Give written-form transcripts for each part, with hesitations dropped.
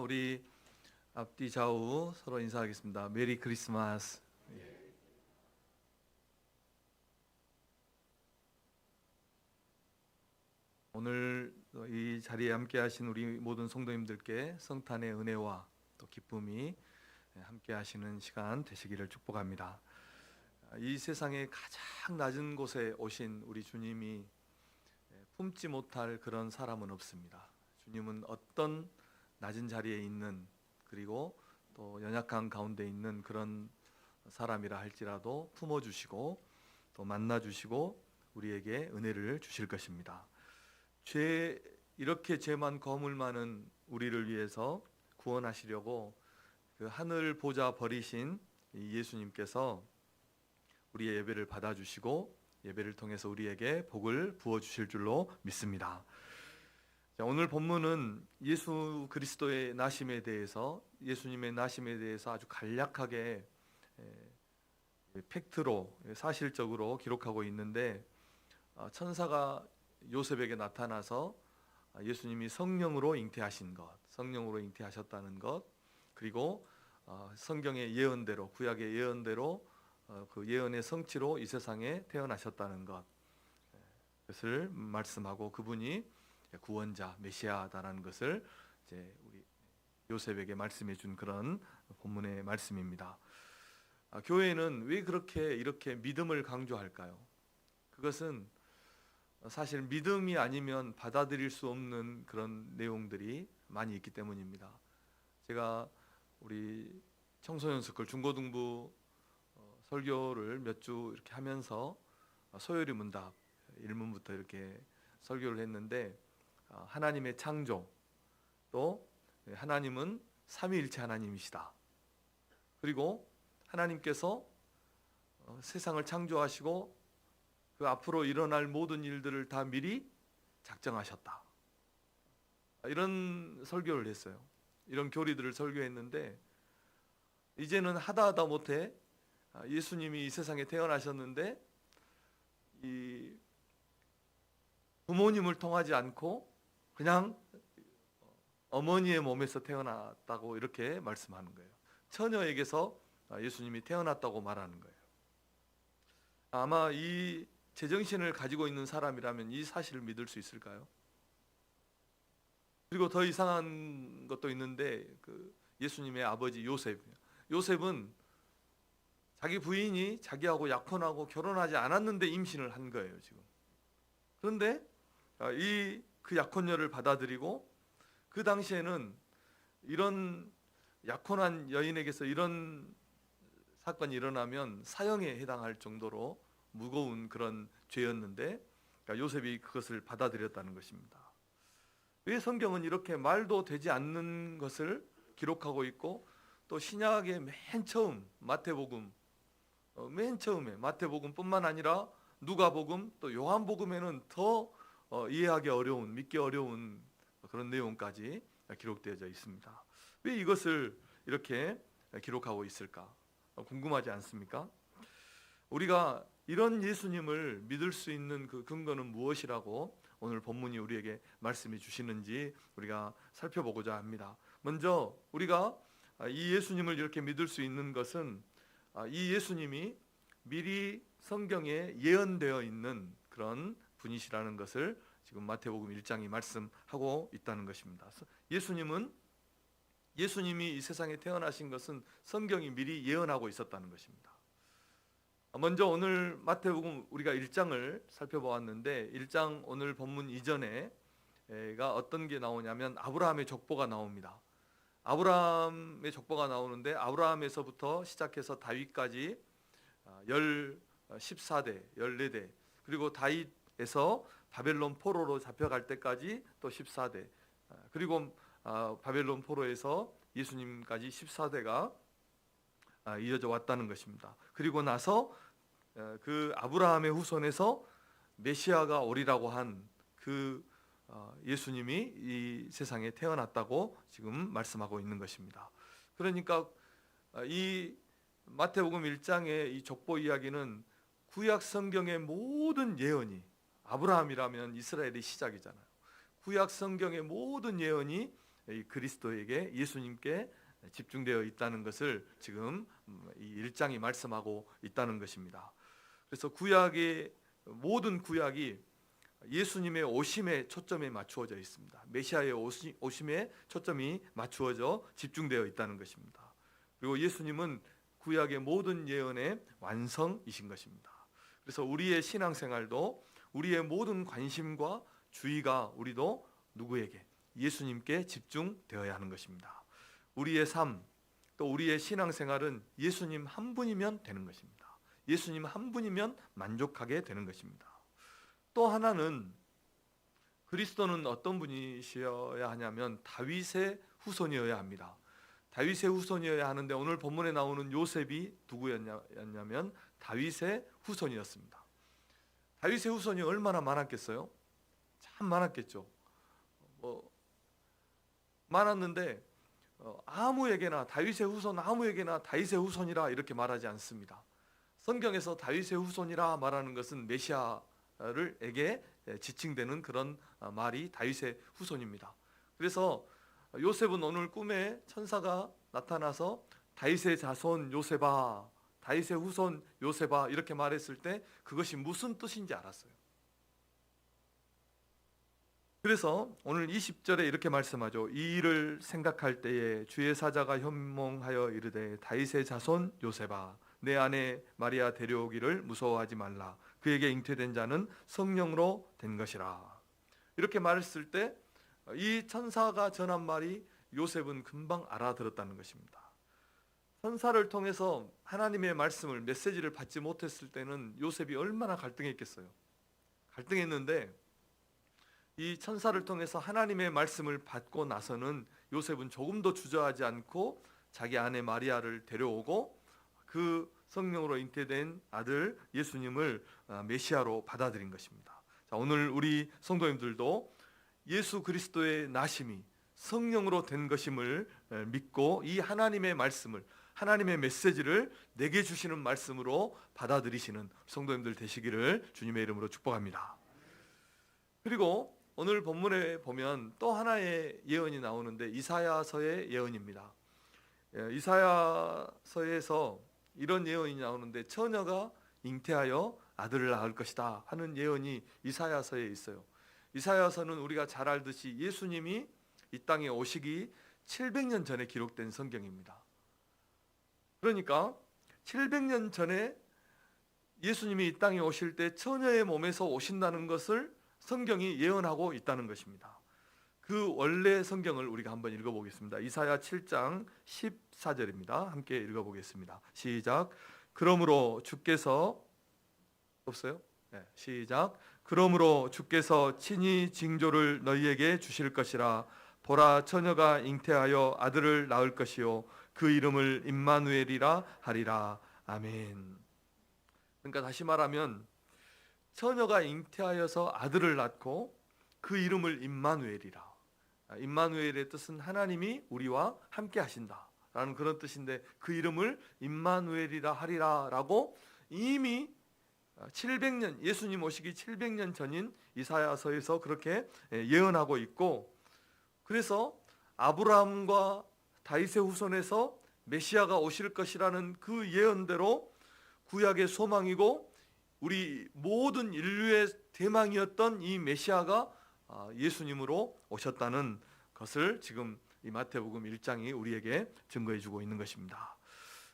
우리 앞뒤 좌우 서로 인사하겠습니다. 메리 크리스마스. 오늘 이 자리에 함께 하신 우리 모든 성도님들께 성탄의 은혜와 또 기쁨이 함께 하시는 시간 되시기를 축복합니다. 이 세상의 가장 낮은 곳에 오신 우리 주님이 품지 못할 그런 사람은 없습니다. 주님은 어떤 낮은 자리에 있는, 그리고 또 연약한 가운데 있는 그런 사람이라 할지라도 품어주시고 또 만나주시고 우리에게 은혜를 주실 것입니다. 이렇게 죄만 거물 많은 우리를 위해서 구원하시려고 그 하늘 보좌 버리신 예수님께서 우리의 예배를 받아주시고 예배를 통해서 우리에게 복을 부어주실 줄로 믿습니다. 오늘 본문은 예수 그리스도의 나심에 대해서, 예수님의 나심에 대해서 아주 간략하게 팩트로, 사실적으로 기록하고 있는데, 천사가 요셉에게 나타나서 예수님이 성령으로 잉태하신 것, 성령으로 잉태하셨다는 것, 그리고 성경의 예언대로, 구약의 예언대로 그 예언의 성취로 이 세상에 태어나셨다는 것, 그것을 말씀하고 그분이 구원자, 메시아다라는 것을 이제 우리 요셉에게 말씀해 준 그런 본문의 말씀입니다. 교회는 왜 이렇게 믿음을 강조할까요? 그것은 사실 믿음이 아니면 받아들일 수 없는 그런 내용들이 많이 있기 때문입니다. 제가 우리 청소년 스쿨 중고등부 설교를 몇 주 이렇게 하면서 소요리 문답 1문부터 이렇게 설교를 했는데, 하나님의 창조, 또 하나님은 삼위일체 하나님이시다. 그리고 하나님께서 세상을 창조하시고 그 앞으로 일어날 모든 일들을 다 미리 작정하셨다. 이런 설교를 했어요. 이런 교리들을 설교했는데, 이제는 하다 못해 예수님이 이 세상에 태어나셨는데 이 부모님을 통하지 않고 그냥 어머니의 몸에서 태어났다고 이렇게 말씀하는 거예요. 처녀에게서 예수님이 태어났다고 말하는 거예요. 아마 이 제정신을 가지고 있는 사람이라면 이 사실을 믿을 수 있을까요? 그리고 더 이상한 것도 있는데, 그 예수님의 아버지 요셉은 자기 부인이 자기하고 약혼하고 결혼하지 않았는데 임신을 한 거예요, 지금. 그런데 그 약혼녀를 받아들이고, 그 당시에는 이런 약혼한 여인에게서 이런 사건이 일어나면 사형에 해당할 정도로 무거운 그런 죄였는데, 요셉이 그것을 받아들였다는 것입니다. 왜 성경은 이렇게 말도 되지 않는 것을 기록하고 있고, 또 신약의 맨 처음 마태복음, 맨 처음에 마태복음뿐만 아니라 누가복음, 또 요한복음에는 더 이해하기 어려운, 믿기 어려운 그런 내용까지 기록되어져 있습니다. 왜 이것을 이렇게 기록하고 있을까? 궁금하지 않습니까? 우리가 이런 예수님을 믿을 수 있는 그 근거는 무엇이라고 오늘 본문이 우리에게 말씀해 주시는지 우리가 살펴보고자 합니다. 먼저 우리가 이 예수님을 이렇게 믿을 수 있는 것은 이 예수님이 미리 성경에 예언되어 있는 그런 분이시라는 것을 지금 마태복음 1장이 말씀하고 있다는 것입니다. 예수님이 이 세상에 태어나신 것은 성경이 미리 예언하고 있었다는 것입니다. 먼저 오늘 마태복음 우리가 1장을 살펴보았는데, 1장 오늘 본문 이전에가 어떤 게 나오냐면 아브라함의 족보가 나옵니다. 아브라함의 족보가 나오는데, 아브라함에서부터 시작해서 다윗까지 14대, 14대, 그리고 다윗에서 바벨론 포로로 잡혀갈 때까지 또 14대, 그리고 바벨론 포로에서 예수님까지 14대가 이어져 왔다는 것입니다. 그리고 나서 그 아브라함의 후손에서 메시아가 오리라고 한 그 예수님이 이 세상에 태어났다고 지금 말씀하고 있는 것입니다. 그러니까 이 마태복음 1장의 이 족보 이야기는 구약 성경의 모든 예언이, 아브라함이라면 이스라엘의 시작이잖아요. 구약 성경의 모든 예언이 이 그리스도에게, 예수님께 집중되어 있다는 것을 지금 이 1장이 말씀하고 있다는 것입니다. 그래서 구약의 모든 구약이 예수님의 오심에 초점이 맞추어져 있습니다. 메시아의 오심에 초점이 맞추어져 집중되어 있다는 것입니다. 그리고 예수님은 구약의 모든 예언의 완성이신 것입니다. 그래서 우리의 신앙생활도 우리의 모든 관심과 주의가 우리도 누구에게? 예수님께 집중되어야 하는 것입니다. 우리의 삶, 또 우리의 신앙생활은 예수님 한 분이면 되는 것입니다. 예수님 한 분이면 만족하게 되는 것입니다. 또 하나는 그리스도는 어떤 분이셔야 하냐면 다윗의 후손이어야 합니다. 다윗의 후손이어야 하는데 오늘 본문에 나오는 요셉이 누구였냐면 다윗의 후손이었습니다. 다윗의 후손이 얼마나 많았겠어요? 참 많았겠죠. 많았는데 아무에게나 다윗의 후손 아무에게나 다윗의 후손이라 이렇게 말하지 않습니다. 성경에서 다윗의 후손이라 말하는 것은 메시아에게 지칭되는 그런 말이 다윗의 후손입니다. 그래서 요셉은 오늘 꿈에 천사가 나타나서 다윗의 자손 요셉아, 다윗의 후손 요셉아 이렇게 말했을 때 그것이 무슨 뜻인지 알았어요. 그래서 오늘 20절에 이렇게 말씀하죠. 이 일을 생각할 때에 주의 사자가 현몽하여 이르되 다윗의 자손 요셉아, 내 아내 마리아 데려오기를 무서워하지 말라. 그에게 잉태된 자는 성령으로 된 것이라. 이렇게 말했을 때 이 천사가 전한 말이 요셉은 금방 알아들었다는 것입니다. 천사를 통해서 하나님의 말씀을, 메시지를 받지 못했을 때는 요셉이 얼마나 갈등했겠어요. 갈등했는데 이 천사를 통해서 하나님의 말씀을 받고 나서는 요셉은 조금도 주저하지 않고 자기 아내 마리아를 데려오고 그 성령으로 잉태된 아들 예수님을 메시아로 받아들인 것입니다. 자, 오늘 우리 성도님들도 예수 그리스도의 나심이 성령으로 된 것임을 믿고 이 하나님의 말씀을, 하나님의 메시지를 내게 주시는 말씀으로 받아들이시는 성도님들 되시기를 주님의 이름으로 축복합니다. 그리고 오늘 본문에 보면 또 하나의 예언이 나오는데 이사야서의 예언입니다. 이사야서에서 이런 예언이 나오는데 처녀가 잉태하여 아들을 낳을 것이다 하는 예언이 이사야서에 있어요. 이사야서는 우리가 잘 알듯이 예수님이 이 땅에 오시기 700년 전에 기록된 성경입니다. 그러니까 700년 전에 예수님이 이 땅에 오실 때 처녀의 몸에서 오신다는 것을 성경이 예언하고 있다는 것입니다. 그 원래 성경을 우리가 한번 읽어보겠습니다. 이사야 7장 14절입니다. 함께 읽어보겠습니다. 시작. 그러므로 주께서 없어요? 네, 시작. 그러므로 주께서 친히 징조를 너희에게 주실 것이라. 보라, 처녀가 잉태하여 아들을 낳을 것이요 그 이름을 임마누엘이라 하리라. 아멘. 그러니까 다시 말하면 처녀가 잉태하여서 아들을 낳고 그 이름을 임마누엘이라. 임마누엘의 뜻은 하나님이 우리와 함께 하신다 라는 그런 뜻인데 그 이름을 임마누엘이라 하리라 라고 이미 700년, 예수님 오시기 700년 전인 이사야서에서 그렇게 예언하고 있고, 그래서 아브라함과 다윗의 후손에서 메시아가 오실 것이라는 그 예언대로 구약의 소망이고 우리 모든 인류의 대망이었던 이 메시아가 예수님으로 오셨다는 것을 지금 이 마태복음 1장이 우리에게 증거해 주고 있는 것입니다.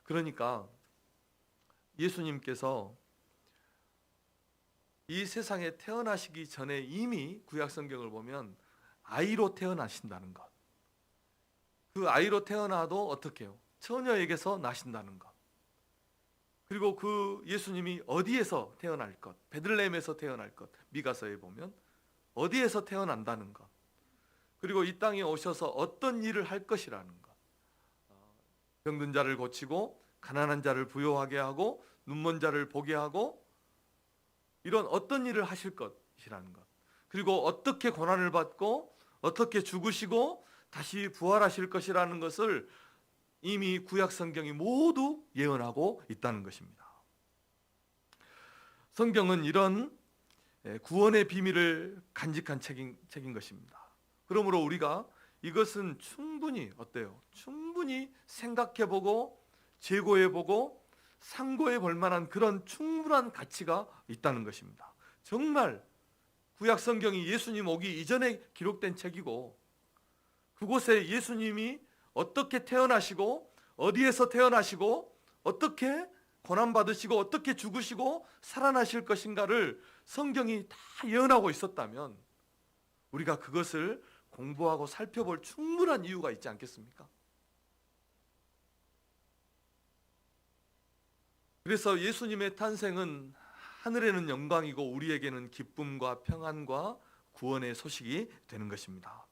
그러니까 예수님께서 이 세상에 태어나시기 전에 이미 구약 성경을 보면 아이로 태어나신다는 것, 그 아이로 태어나도 어떻게 해요? 처녀에게서 나신다는 것, 그리고 그 예수님이 어디에서 태어날 것, 베들레헴에서 태어날 것, 미가서에 보면 어디에서 태어난다는 것, 그리고 이 땅에 오셔서 어떤 일을 할 것이라는 것, 병든 자를 고치고 가난한 자를 부요하게 하고 눈먼 자를 보게 하고 이런 어떤 일을 하실 것이라는 것, 그리고 어떻게 고난을 받고 어떻게 죽으시고 다시 부활하실 것이라는 것을 이미 구약 성경이 모두 예언하고 있다는 것입니다. 성경은 이런 구원의 비밀을 간직한 책인 것입니다. 그러므로 우리가 이것은 충분히 어때요? 충분히 생각해보고 재고해보고 상고해볼 만한 그런 충분한 가치가 있다는 것입니다. 정말 구약 성경이 예수님 오기 이전에 기록된 책이고, 그곳에 예수님이 어떻게 태어나시고 어디에서 태어나시고 어떻게 고난받으시고 어떻게 죽으시고 살아나실 것인가를 성경이 다 예언하고 있었다면 우리가 그것을 공부하고 살펴볼 충분한 이유가 있지 않겠습니까? 그래서 예수님의 탄생은 하늘에는 영광이고 우리에게는 기쁨과 평안과 구원의 소식이 되는 것입니다.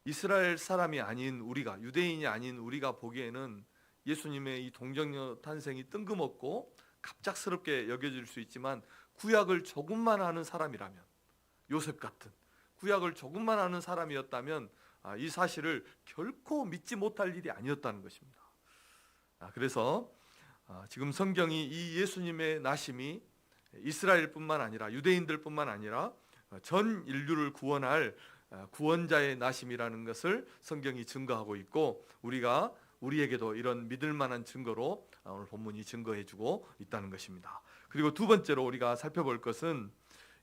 이스라엘 사람이 아닌 우리가, 유대인이 아닌 우리가 보기에는 예수님의 이 동정녀 탄생이 뜬금없고 갑작스럽게 여겨질 수 있지만, 구약을 조금만 아는 사람이라면, 요셉 같은 구약을 조금만 아는 사람이었다면 이 사실을 결코 믿지 못할 일이 아니었다는 것입니다. 그래서 지금 성경이 이 예수님의 나심이 이스라엘뿐만 아니라 유대인들뿐만 아니라 전 인류를 구원할 구원자의 나심이라는 것을 성경이 증거하고 있고, 우리에게도 이런 믿을 만한 증거로 오늘 본문이 증거해주고 있다는 것입니다. 그리고 두 번째로 우리가 살펴볼 것은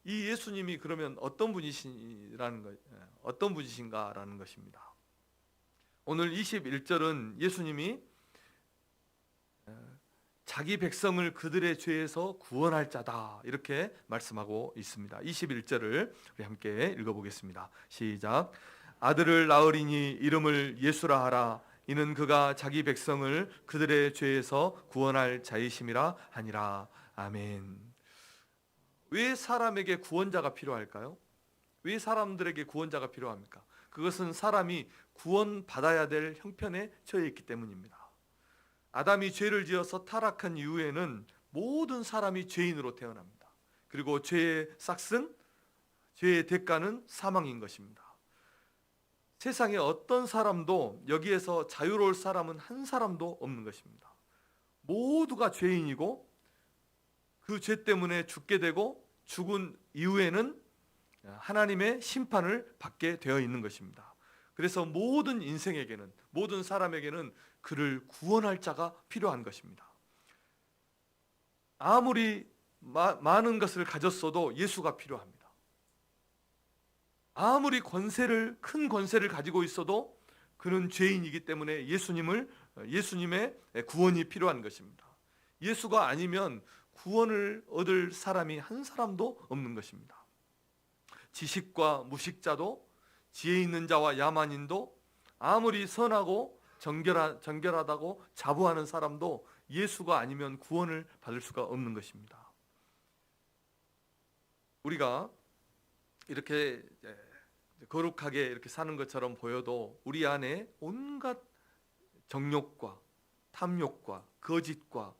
이 예수님이 그러면 어떤 분이신가라는 것입니다. 오늘 21절은 예수님이 자기 백성을 그들의 죄에서 구원할 자다, 이렇게 말씀하고 있습니다. 21절을 우리 함께 읽어보겠습니다. 시작. 아들을 낳으리니 이름을 예수라 하라. 이는 그가 자기 백성을 그들의 죄에서 구원할 자이심이라 하니라. 아멘. 왜 사람에게 구원자가 필요할까요? 왜 사람들에게 구원자가 필요합니까? 그것은 사람이 구원받아야 될 형편에 처해 있기 때문입니다. 아담이 죄를 지어서 타락한 이후에는 모든 사람이 죄인으로 태어납니다. 그리고 죄의 싹슨, 죄의 대가는 사망인 것입니다. 세상에 어떤 사람도 여기에서 자유로울 사람은 한 사람도 없는 것입니다. 모두가 죄인이고 그 죄 때문에 죽게 되고 죽은 이후에는 하나님의 심판을 받게 되어 있는 것입니다. 그래서 모든 인생에게는, 모든 사람에게는 그를 구원할 자가 필요한 것입니다. 아무리 많은 것을 가졌어도 예수가 필요합니다. 아무리 큰 권세를 가지고 있어도 그는 죄인이기 때문에 예수님의 구원이 필요한 것입니다. 예수가 아니면 구원을 얻을 사람이 한 사람도 없는 것입니다. 지식과 무식자도, 지혜 있는 자와 야만인도, 아무리 선하고 정결하다고 자부하는 사람도 예수가 아니면 구원을 받을 수가 없는 것입니다. 우리가 이렇게 거룩하게 이렇게 사는 것처럼 보여도 우리 안에 온갖 정욕과 탐욕과 거짓과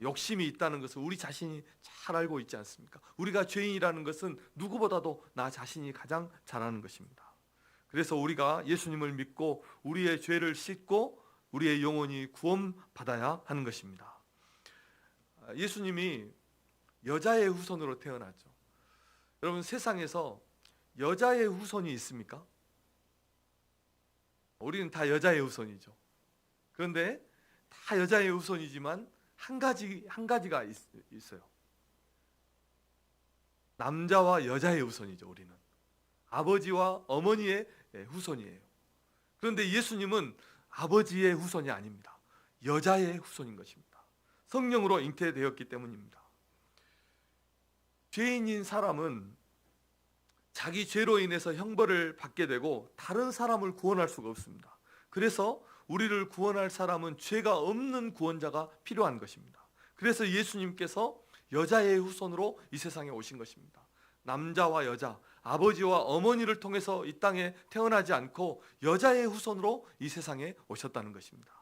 욕심이 있다는 것을 우리 자신이 잘 알고 있지 않습니까? 우리가 죄인이라는 것은 누구보다도 나 자신이 가장 잘 아는 것입니다. 그래서 우리가 예수님을 믿고 우리의 죄를 씻고 우리의 영혼이 구원받아야 하는 것입니다. 예수님이 여자의 후손으로 태어났죠. 여러분, 세상에서 여자의 후손이 있습니까? 우리는 다 여자의 후손이죠. 그런데 다 여자의 후손이지만 한 가지가 있어요. 남자와 여자의 후손이죠. 우리는 아버지와 어머니의 후손이에요. 그런데 예수님은 아버지의 후손이 아닙니다. 여자의 후손인 것입니다. 성령으로 잉태되었기 때문입니다. 죄인인 사람은 자기 죄로 인해서 형벌을 받게 되고 다른 사람을 구원할 수가 없습니다. 그래서 우리를 구원할 사람은 죄가 없는 구원자가 필요한 것입니다. 그래서 예수님께서 여자의 후손으로 이 세상에 오신 것입니다. 남자와 여자, 아버지와 어머니를 통해서 이 땅에 태어나지 않고 여자의 후손으로 이 세상에 오셨다는 것입니다.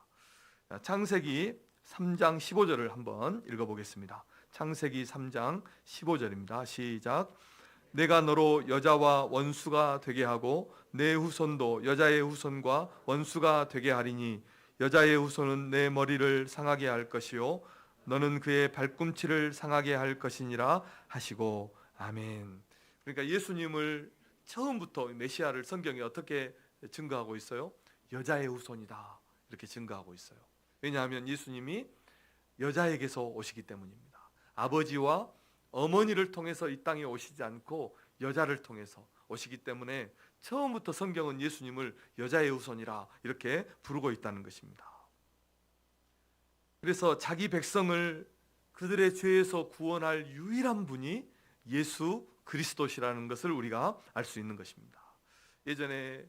창세기 3장 15절을 한번 읽어보겠습니다. 창세기 3장 15절입니다. 시작. 내가 너로 여자와 원수가 되게 하고 내 후손도 여자의 후손과 원수가 되게 하리니 여자의 후손은 내 머리를 상하게 할 것이요 너는 그의 발꿈치를 상하게 할 것이니라 하시고. 아멘. 그러니까 예수님을 처음부터 메시아를 성경이 어떻게 증거하고 있어요? 여자의 후손이다 이렇게 증거하고 있어요. 왜냐하면 예수님이 여자에게서 오시기 때문입니다. 아버지와 어머니를 통해서 이 땅에 오시지 않고 여자를 통해서 오시기 때문에 처음부터 성경은 예수님을 여자의 후손이라 이렇게 부르고 있다는 것입니다. 그래서 자기 백성을 그들의 죄에서 구원할 유일한 분이 예수 그리스도시라는 것을 우리가 알 수 있는 것입니다. 예전에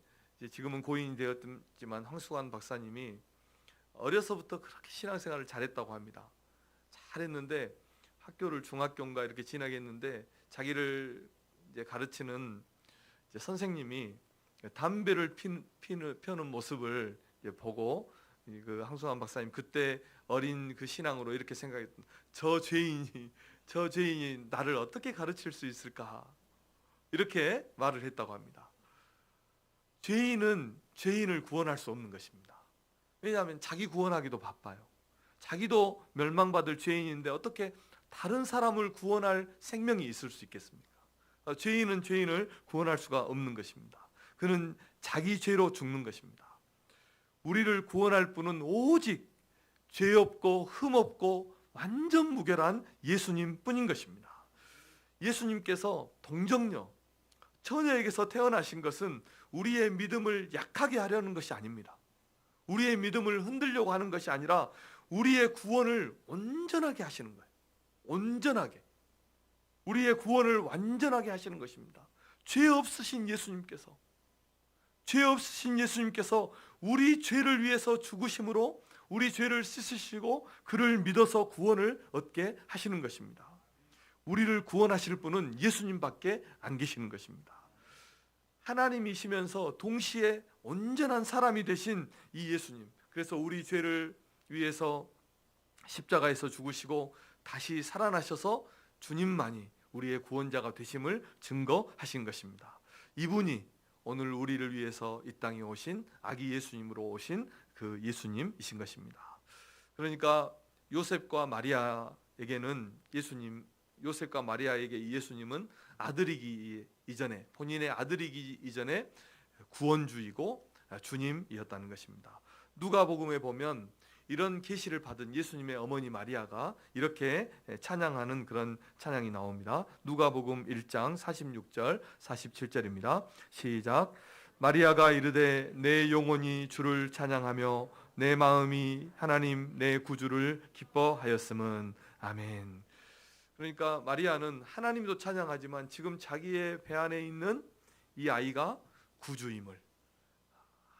지금은 고인이 되었지만 황수관 박사님이 어려서부터 그렇게 신앙생활을 잘했다고 합니다. 잘했는데 학교를 중학교인가 이렇게 지나겠는데 자기를 이제 가르치는 이제 선생님이 담배를 피는 모습을 보고 그 황수관 박사님 그때 어린 그 신앙으로 이렇게 생각했던 저 죄인이 나를 어떻게 가르칠 수 있을까 이렇게 말을 했다고 합니다. 죄인은 죄인을 구원할 수 없는 것입니다. 왜냐하면 자기 구원하기도 바빠요. 자기도 멸망받을 죄인인데 어떻게 다른 사람을 구원할 생명이 있을 수 있겠습니까? 죄인은 죄인을 구원할 수가 없는 것입니다. 그는 자기 죄로 죽는 것입니다. 우리를 구원할 분은 오직 죄 없고 흠 없고 완전 무결한 예수님 뿐인 것입니다. 예수님께서 동정녀 처녀에게서 태어나신 것은 우리의 믿음을 약하게 하려는 것이 아닙니다. 우리의 믿음을 흔들려고 하는 것이 아니라 우리의 구원을 온전하게 하시는 거예요. 온전하게. 우리의 구원을 완전하게 하시는 것입니다. 죄 없으신 예수님께서 우리 죄를 위해서 죽으심으로 우리 죄를 씻으시고 그를 믿어서 구원을 얻게 하시는 것입니다. 우리를 구원하실 분은 예수님밖에 안 계시는 것입니다. 하나님이시면서 동시에 온전한 사람이 되신 이 예수님, 그래서 우리 죄를 위해서 십자가에서 죽으시고 다시 살아나셔서 주님만이 우리의 구원자가 되심을 증거하신 것입니다. 이분이 오늘 우리를 위해서 이 땅에 오신 아기 예수님으로 오신 그 예수님이신 것입니다. 그러니까 요셉과 마리아에게는 요셉과 마리아에게 이 예수님은 아들이기 이전에, 본인의 아들이기 이전에 구원주이고 주님이었다는 것입니다. 누가복음에 보면 이런 계시를 받은 예수님의 어머니 마리아가 이렇게 찬양하는 그런 찬양이 나옵니다. 누가복음 1장 46절 47절입니다. 시작. 마리아가 이르되 내 영혼이 주를 찬양하며 내 마음이 하나님 내 구주를 기뻐하였음은 아멘. 그러니까 마리아는 하나님도 찬양하지만 지금 자기의 배 안에 있는 이 아이가 구주임을,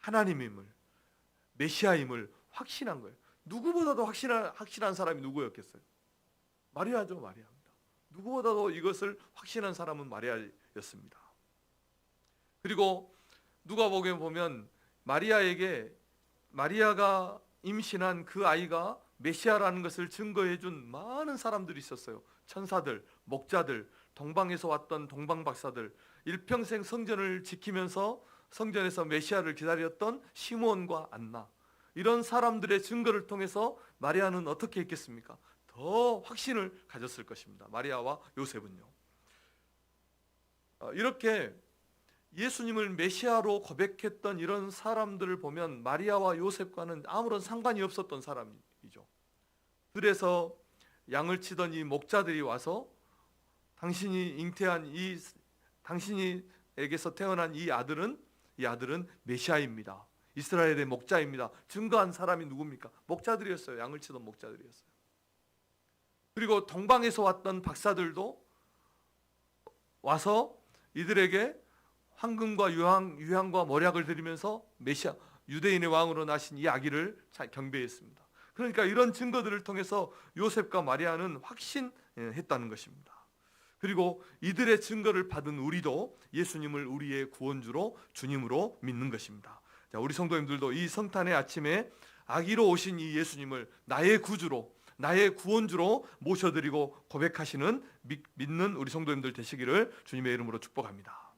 하나님임을, 메시아임을 확신한 거예요. 누구보다도 확신한 사람이 누구였겠어요? 마리아죠, 마리아입니다. 누구보다도 이것을 확신한 사람은 마리아였습니다. 그리고 누가복음에 보면 마리아가 임신한 그 아이가 메시아라는 것을 증거해 준 많은 사람들이 있었어요. 천사들, 목자들, 동방에서 왔던 동방박사들, 일평생 성전을 지키면서 성전에서 메시아를 기다렸던 시몬과 안나, 이런 사람들의 증거를 통해서 마리아는 어떻게 했겠습니까? 더 확신을 가졌을 것입니다. 마리아와 요셉은요. 이렇게 예수님을 메시아로 고백했던 이런 사람들을 보면 마리아와 요셉과는 아무런 상관이 없었던 사람이죠. 그래서 양을 치던 이 목자들이 와서 당신에게서 태어난 이 아들은 메시아입니다. 이스라엘의 목자입니다. 증거한 사람이 누굽니까? 목자들이었어요. 양을 치던 목자들이었어요. 그리고 동방에서 왔던 박사들도 와서 이들에게 황금과 유향과 몰약을 드리면서 메시아, 유대인의 왕으로 나신 이 아기를 경배했습니다. 그러니까 이런 증거들을 통해서 요셉과 마리아는 확신했다는 것입니다. 그리고 이들의 증거를 받은 우리도 예수님을 우리의 구원주로 주님으로 믿는 것입니다. 자, 우리 성도님들도 이 성탄의 아침에 아기로 오신 이 예수님을 나의 구주로, 나의 구원주로 모셔드리고 고백하시는 믿는 우리 성도님들 되시기를 주님의 이름으로 축복합니다.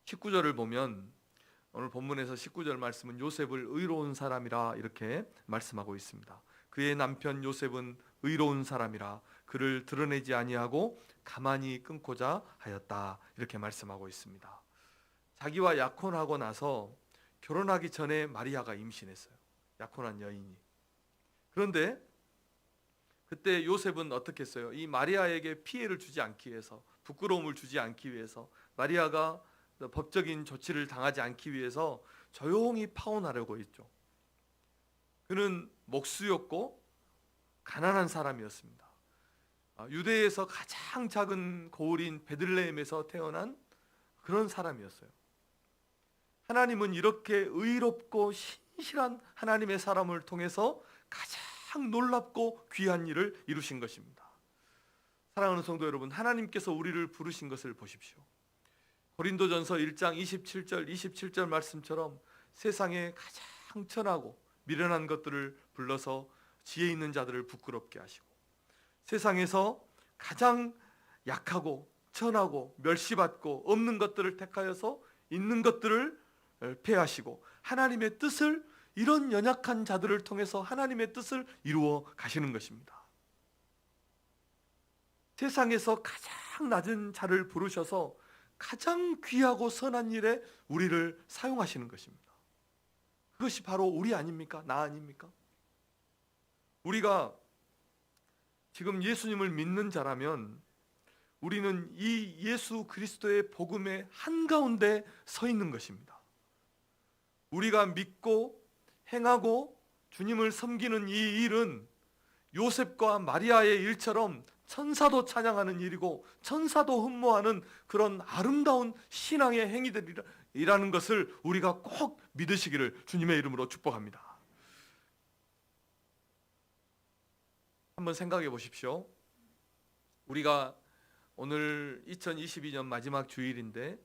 19절을 보면 오늘 본문에서 19절 말씀은 요셉을 의로운 사람이라 이렇게 말씀하고 있습니다. 그의 남편 요셉은 의로운 사람이라 그를 드러내지 아니하고 가만히 끊고자 하였다 이렇게 말씀하고 있습니다. 자기와 약혼하고 나서 결혼하기 전에 마리아가 임신했어요. 약혼한 여인이. 그런데 그때 요셉은 어떻게 했어요? 이 마리아에게 피해를 주지 않기 위해서, 부끄러움을 주지 않기 위해서, 마리아가 법적인 조치를 당하지 않기 위해서 조용히 파혼하려고 했죠. 그는 목수였고 가난한 사람이었습니다. 유대에서 가장 작은 고을인 베들레헴에서 태어난 그런 사람이었어요. 하나님은 이렇게 의롭고 신실한 하나님의 사람을 통해서 가장 놀랍고 귀한 일을 이루신 것입니다. 사랑하는 성도 여러분, 하나님께서 우리를 부르신 것을 보십시오. 고린도전서 1장 27절 말씀처럼 세상에 가장 천하고 미련한 것들을 불러서 지혜 있는 자들을 부끄럽게 하시고, 세상에서 가장 약하고 천하고 멸시받고 없는 것들을 택하여서 있는 것들을 폐하시고, 하나님의 뜻을, 이런 연약한 자들을 통해서 하나님의 뜻을 이루어 가시는 것입니다. 세상에서 가장 낮은 자를 부르셔서 가장 귀하고 선한 일에 우리를 사용하시는 것입니다. 그것이 바로 우리 아닙니까? 나 아닙니까? 우리가 지금 예수님을 믿는 자라면 우리는 이 예수 그리스도의 복음의 한가운데 서 있는 것입니다. 우리가 믿고 행하고 주님을 섬기는 이 일은 요셉과 마리아의 일처럼 천사도 찬양하는 일이고 천사도 흠모하는 그런 아름다운 신앙의 행위들이라는 것을 우리가 꼭 믿으시기를 주님의 이름으로 축복합니다. 한번 생각해 보십시오. 우리가 오늘 2022년 마지막 주일인데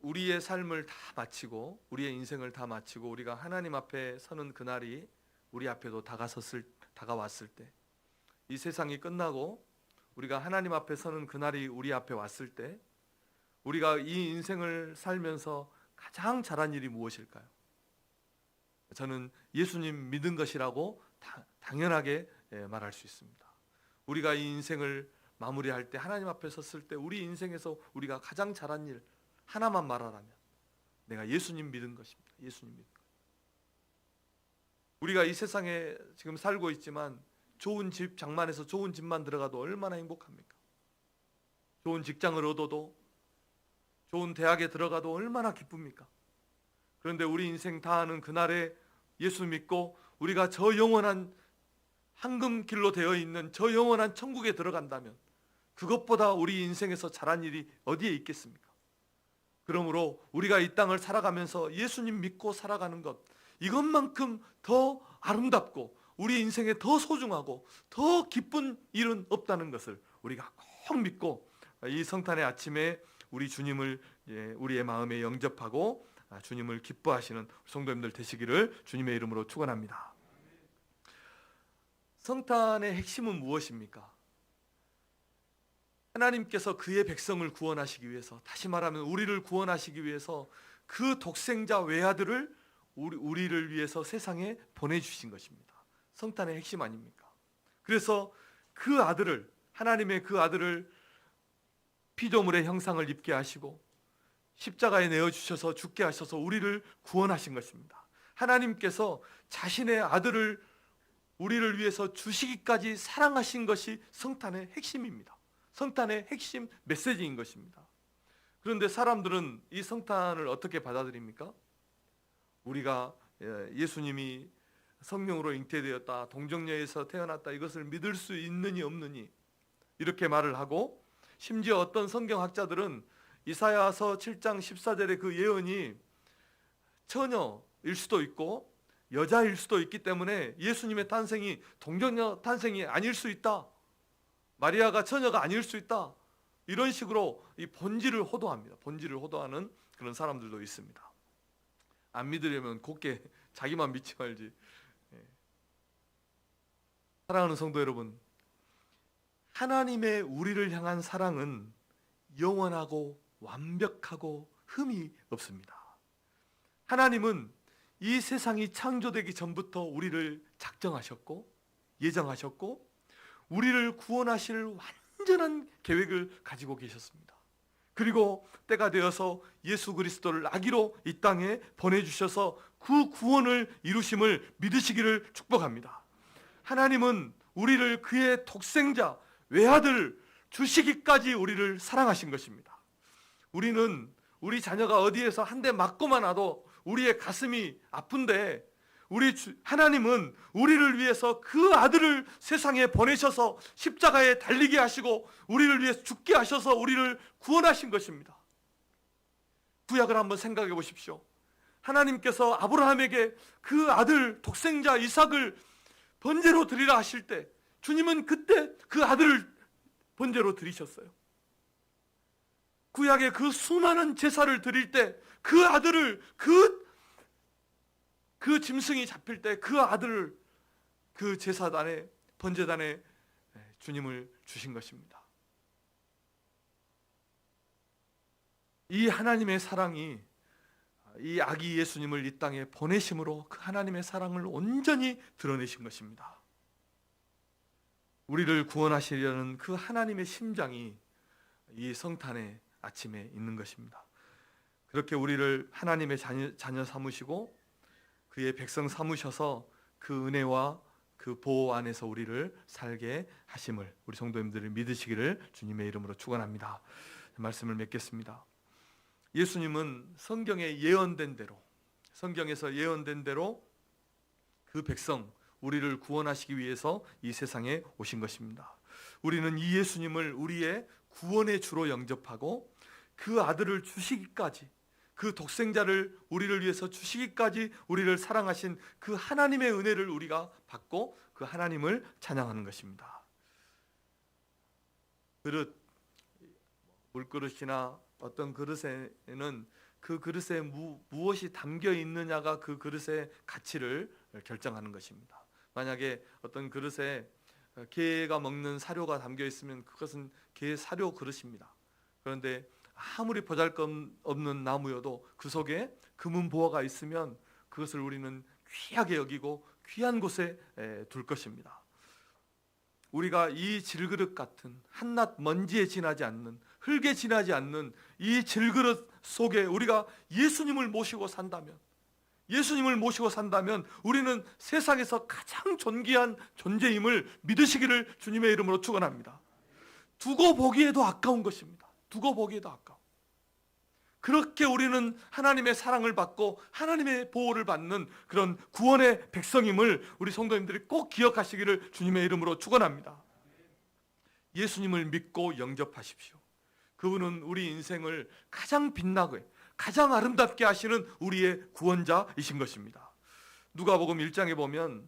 우리의 삶을 다 마치고 우리의 인생을 다 마치고 우리가 하나님 앞에 서는 그날이 우리 앞에도 다가왔을 때, 이 세상이 끝나고 우리가 하나님 앞에 서는 그날이 우리 앞에 왔을 때, 우리가 이 인생을 살면서 가장 잘한 일이 무엇일까요? 저는 예수님 믿은 것이라고 당연하게 말할 수 있습니다. 우리가 이 인생을 마무리할 때, 하나님 앞에 섰을 때 우리 인생에서 우리가 가장 잘한 일 하나만 말하라면 내가 예수님 믿은 것입니다. 예수님 믿은 것. 우리가 이 세상에 지금 살고 있지만 좋은 집, 장만해서 좋은 집만 들어가도 얼마나 행복합니까? 좋은 직장을 얻어도, 좋은 대학에 들어가도 얼마나 기쁩니까? 그런데 우리 인생 다하는 그날에 예수 믿고 우리가 저 영원한 황금길로 되어 있는 저 영원한 천국에 들어간다면 그것보다 우리 인생에서 잘한 일이 어디에 있겠습니까? 그러므로 우리가 이 땅을 살아가면서 예수님 믿고 살아가는 것, 이것만큼 더 아름답고 우리 인생에 더 소중하고 더 기쁜 일은 없다는 것을 우리가 꼭 믿고 이 성탄의 아침에 우리 주님을 우리의 마음에 영접하고 주님을 기뻐하시는 성도님들 되시기를 주님의 이름으로 축원합니다. 성탄의 핵심은 무엇입니까? 하나님께서 그의 백성을 구원하시기 위해서, 다시 말하면 우리를 구원하시기 위해서 그 독생자 외아들을 우리를 위해서 세상에 보내주신 것입니다. 성탄의 핵심 아닙니까? 그래서 그 아들을, 하나님의 그 아들을 피조물의 형상을 입게 하시고 십자가에 내어주셔서 죽게 하셔서 우리를 구원하신 것입니다. 하나님께서 자신의 아들을 우리를 위해서 주시기까지 사랑하신 것이 성탄의 핵심입니다. 성탄의 핵심 메시지인 것입니다. 그런데 사람들은 이 성탄을 어떻게 받아들입니까? 우리가 예수님이 성령으로 잉태되었다, 동정녀에서 태어났다, 이것을 믿을 수 있느니 없느니 이렇게 말을 하고, 심지어 어떤 성경학자들은 이사야서 7장 14절의 그 예언이 처녀일 수도 있고 여자일 수도 있기 때문에 예수님의 탄생이 동정녀 탄생이 아닐 수 있다, 마리아가 처녀가 아닐 수 있다, 이런 식으로 이 본질을 호도합니다. 본질을 호도하는 그런 사람들도 있습니다. 안 믿으려면 곱게 자기만 믿지 말지. 사랑하는 성도 여러분, 하나님의 우리를 향한 사랑은 영원하고 완벽하고 흠이 없습니다. 하나님은 이 세상이 창조되기 전부터 우리를 작정하셨고 예정하셨고 우리를 구원하실 완전한 계획을 가지고 계셨습니다. 그리고 때가 되어서 예수 그리스도를 아기로 이 땅에 보내주셔서 그 구원을 이루심을 믿으시기를 축복합니다. 하나님은 우리를 그의 독생자 외아들 주시기까지 우리를 사랑하신 것입니다. 우리는 우리 자녀가 어디에서 한 대 맞고만 와도 우리의 가슴이 아픈데 하나님은 우리를 위해서 그 아들을 세상에 보내셔서 십자가에 달리게 하시고 우리를 위해서 죽게 하셔서 우리를 구원하신 것입니다. 구약을 한번 생각해 보십시오. 하나님께서 아브라함에게 그 아들 독생자 이삭을 번제로 드리라 하실 때 주님은 그때 그 아들을 번제로 드리셨어요. 구약의 그 수많은 제사를 드릴 때 그 아들을 그 짐승이 잡힐 때 그 아들을 그 제사단에 번제단에 주님을 주신 것입니다. 이 하나님의 사랑이 이 아기 예수님을 이 땅에 보내심으로 그 하나님의 사랑을 온전히 드러내신 것입니다. 우리를 구원하시려는 그 하나님의 심장이 이 성탄의 아침에 있는 것입니다. 그렇게 우리를 하나님의 자녀 삼으시고 그의 백성 삼으셔서 그 은혜와 그 보호 안에서 우리를 살게 하심을 우리 성도님들이 믿으시기를 주님의 이름으로 축원합니다. 말씀을 맺겠습니다. 예수님은 성경에 예언된 대로, 성경에서 예언된 대로 그 백성 우리를 구원하시기 위해서 이 세상에 오신 것입니다. 우리는 이 예수님을 우리의 구원의 주로 영접하고 그 아들을 주시기까지, 그 독생자를 우리를 위해서 주시기까지 우리를 사랑하신 그 하나님의 은혜를 우리가 받고 그 하나님을 찬양하는 것입니다. 물그릇이나 어떤 그릇에는 그 그릇에 무엇이 담겨 있느냐가 그 그릇의 가치를 결정하는 것입니다. 만약에 어떤 그릇에 개가 먹는 사료가 담겨 있으면 그것은 개의 사료 그릇입니다. 그런데 아무리 보잘것없는 나무여도 그 속에 금은 보화가 있으면 그것을 우리는 귀하게 여기고 귀한 곳에 둘 것입니다. 우리가 이 질그릇 같은 한낱 먼지에 지나지 않는, 흙에 지나지 않는 이 질그릇 속에 우리가 예수님을 모시고 산다면, 우리는 세상에서 가장 존귀한 존재임을 믿으시기를 주님의 이름으로 축원합니다. 두고 보기에도 아까운 것입니다. 두고 보기에도 아까워. 그렇게 우리는 하나님의 사랑을 받고 하나님의 보호를 받는 그런 구원의 백성임을 우리 성도님들이 꼭 기억하시기를 주님의 이름으로 축원합니다. 예수님을 믿고 영접하십시오. 그분은 우리 인생을 가장 빛나게, 가장 아름답게 하시는 우리의 구원자이신 것입니다. 누가복음 1장에 보면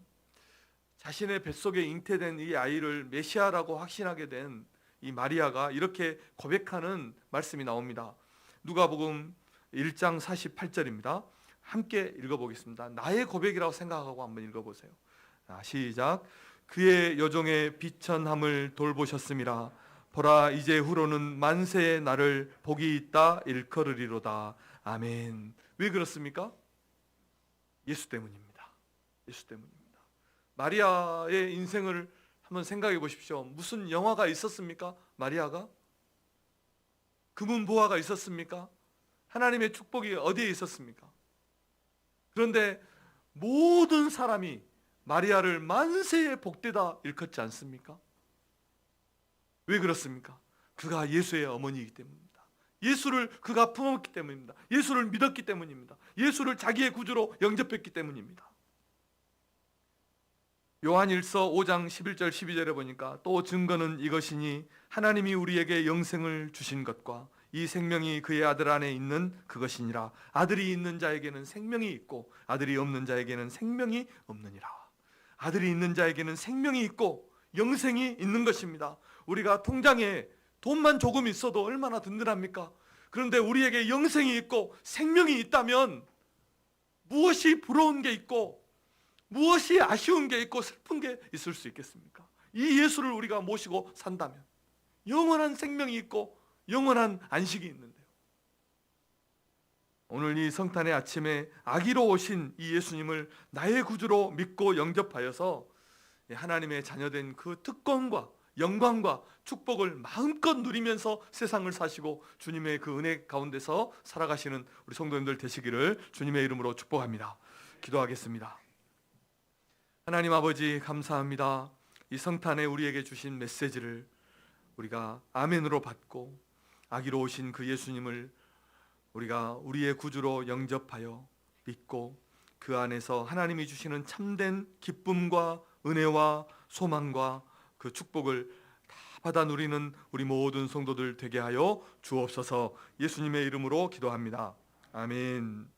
자신의 뱃속에 잉태된 이 아이를 메시아라고 확신하게 된 이 마리아가 이렇게 고백하는 말씀이 나옵니다. 누가복음 1장 48절입니다. 함께 읽어보겠습니다. 나의 고백이라고 생각하고 한번 읽어보세요. 시작. 그의 여종의 비천함을 돌보셨음이라. 보라, 이제 후로는 만세의 날을 복이 있다 일컬으리로다. 아멘. 왜 그렇습니까? 예수 때문입니다. 예수 때문입니다. 마리아의 인생을 한번 생각해 보십시오. 무슨 영화가 있었습니까? 마리아가? 금은 보화가 있었습니까? 하나님의 축복이 어디에 있었습니까? 그런데 모든 사람이 마리아를 만세의 복되다 일컫지 않습니까? 왜 그렇습니까? 그가 예수의 어머니이기 때문입니다. 예수를 그가 품었기 때문입니다. 예수를 믿었기 때문입니다. 예수를 자기의 구주로 영접했기 때문입니다. 요한일서 5장 11절 12절에 보니까 또 증거는 이것이니 하나님이 우리에게 영생을 주신 것과 이 생명이 그의 아들 안에 있는 그것이니라. 아들이 있는 자에게는 생명이 있고 아들이 없는 자에게는 생명이 없느니라. 아들이 있는 자에게는 생명이 있고 영생이 있는 것입니다. 우리가 통장에 돈만 조금 있어도 얼마나 든든합니까? 그런데 우리에게 영생이 있고 생명이 있다면 무엇이 부러운 게 있고 무엇이 아쉬운 게 있고 슬픈 게 있을 수 있겠습니까? 이 예수를 우리가 모시고 산다면 영원한 생명이 있고 영원한 안식이 있는데요. 오늘 이 성탄의 아침에 아기로 오신 이 예수님을 나의 구주로 믿고 영접하여서 하나님의 자녀된 그 특권과 영광과 축복을 마음껏 누리면서 세상을 사시고 주님의 그 은혜 가운데서 살아가시는 우리 성도님들 되시기를 주님의 이름으로 축복합니다. 기도하겠습니다. 하나님 아버지, 감사합니다. 이 성탄에 우리에게 주신 메시지를 우리가 아멘으로 받고 아기로 오신 그 예수님을 우리가 우리의 구주로 영접하여 믿고 그 안에서 하나님이 주시는 참된 기쁨과 은혜와 소망과 그 축복을 다 받아 누리는 우리 모든 성도들 되게 하여 주옵소서. 예수님의 이름으로 기도합니다. 아멘.